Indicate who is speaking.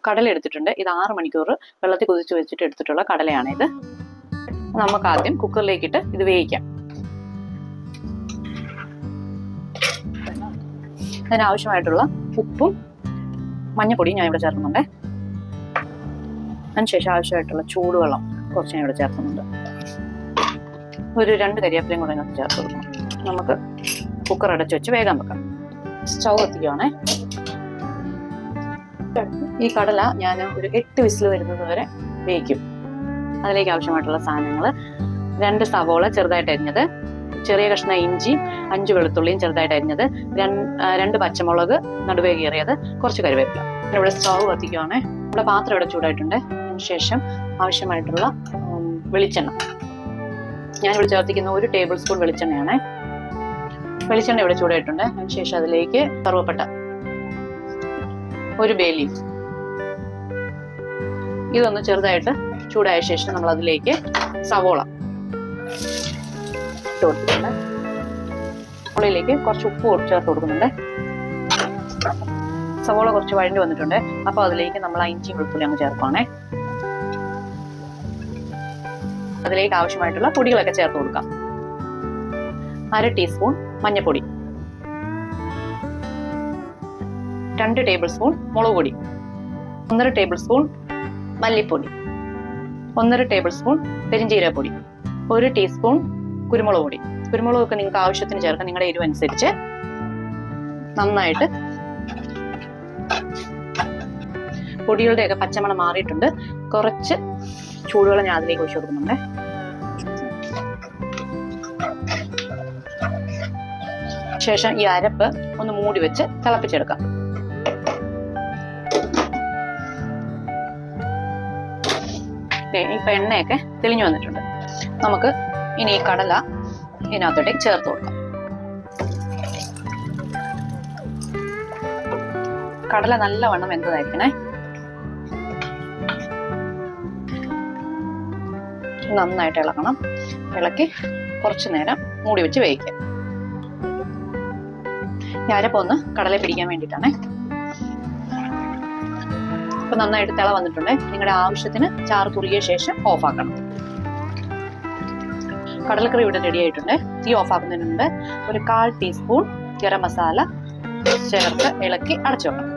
Speaker 1: കടല എടുത്തിട്ടുണ്ട്. ഇത് 6 മണിക്കൂർ വെള്ളത്തിൽ കുതിച്ച് വെച്ചിട്ട് എടുത്തിട്ടുള്ള കടലയാണിത്. നമുക്ക് ആദ്യം കുക്കറിലേക്കിട്ട് ഇത് വേവിക്കാം. അതിനാവശ്യമായിട്ടുള്ള ഉപ്പും മഞ്ഞപ്പൊടിയും ഞാൻ ഇവിടെ ചേർക്കുന്നുണ്ട്. അതിനുശേഷം ആവശ്യമായിട്ടുള്ള ചൂടുവെള്ളം കുറച്ച് ഞാൻ ഇവിടെ ചേർക്കുന്നുണ്ട്. ഒരു 2 കരിവേപ്പിലയും കൂടെ ഇതിനകത്ത് ചേർത്ത് കൊടുക്കണം. നമുക്ക് കുക്കർ അടച്ച് വെച്ച് വേഗം വെക്കാം. സ്റ്റൗ കത്തിക്കുകയാണേ. ഈ കടല ഞാൻ ഒരു 8 വിസിൽ വരുന്നത് വരെ വേവിക്കും. അതിലേക്ക് ആവശ്യമായിട്ടുള്ള സാധനങ്ങൾ: 2 സവോള ചെറുതായിട്ട് അരിഞ്ഞത്, ചെറിയ കഷ്ണം ഇഞ്ചി, 5 വെളുത്തുള്ളിയും ചെറുതായിട്ട് അരിഞ്ഞത്, 2 പച്ചമുളക് നടുവേ കീറിയത്, കുറച്ച് കറിവേപ്പില. ഇവിടെ സ്റ്റൗ കത്തിക്കുകയാണേ. നമ്മുടെ പാത്രം ഇവിടെ ചൂടായിട്ടുണ്ട്. അതിനുശേഷം ആവശ്യമായിട്ടുള്ള വെളിച്ചെണ്ണ ഞാൻ ഇവിടെ ചേർത്തിക്കുന്ന 1 ടേബിൾ സ്പൂൺ വെളിച്ചെണ്ണയാണ്. വെളിച്ചെണ്ണ ഇവിടെ ചൂടായിട്ടുണ്ട്. അതിനുശേഷം അതിലേക്ക് കറുവപ്പട്ട, 1 ബേ ലീഫ്, ഇതൊന്ന് ചെറുതായിട്ട് ചൂടായ ശേഷം നമ്മൾ അതിലേക്ക് സവോള ഇട്ട് കൊടുത്തിട്ടുണ്ട്. സവോളയിലേക്ക് കുറച്ച് ഉപ്പ് ചേർത്ത് കൊടുക്കുന്നുണ്ട്. സവോള കുറച്ച് വഴണ്ടി വന്നിട്ടുണ്ട്. അപ്പോൾ അതിലേക്ക് നമ്മൾ ഇഞ്ചിയും വെളുത്തുള്ളി അങ്ങ് ചേർക്കുകയാണേ. അതിലേക്ക് ആവശ്യമായിട്ടുള്ള പൊടികളൊക്കെ ചേർത്ത് കൊടുക്കാം. 1/2 ടീസ്പൂൺ മഞ്ഞൾപ്പൊടി, 2 ടേബിൾ സ്പൂൺ മുളക് പൊടി, 1/2 ടേബിൾ സ്പൂൺ മല്ലിപ്പൊടി, 1/2 ടേബിൾ സ്പൂൺ പെരിഞ്ജീരകപ്പൊടി, 1 ടീസ്പൂൺ കുരുമുളക് പൊടി. കുരുമുളകൊക്കെ നിങ്ങൾക്ക് ആവശ്യത്തിന് ചേർക്കാം, നിങ്ങളുടെ എരിവ് അനുസരിച്ച്. നന്നായിട്ട് പൊടികളുടെയൊക്കെ പച്ചമണം മാറിയിട്ടുണ്ട്. കുറച്ച് ചൂടുവെള്ളം ഞാൻ അതിലേക്ക് ഒഴിച്ചു കൊടുക്കുന്നുണ്ട്. ശേഷം ഈ അരപ്പ് ഒന്ന് മൂടി വെച്ച് തിളപ്പിച്ചെടുക്കാം. ഇപ്പൊ എണ്ണയൊക്കെ തെളിഞ്ഞു വന്നിട്ടുണ്ട്. നമുക്ക് ഇനി ഈ കടല ഇതിനകത്തോട്ടേക്ക് ചേർത്ത് കൊടുക്കാം. കടല നല്ലവണ്ണം വെന്തതായിരിക്കണേ. നന്നായിട്ട് ഇളക്കണം. ഇളക്കി കുറച്ചു നേരം മൂടി വെച്ച് വേവിക്കാം. ഈ അരപ്പൊന്ന് കടല പിടിക്കാൻ വേണ്ടിയിട്ടാണ്. ഇപ്പൊ നന്നായിട്ട് തിള വന്നിട്ടുണ്ട്. നിങ്ങളുടെ ആവശ്യത്തിന് ചാറ് കുറുകിയ ശേഷം ഓഫാക്കണം. കടലക്കറി ഇവിടെ റെഡി ആയിട്ടുണ്ട്. തീ ഓഫാക്കുന്നതിന് മുമ്പ് ഒരു 1/4 ടീസ്പൂൺ ഗരം മസാല ചേർത്ത് ഇളക്കി അടച്ചു വെക്കണം.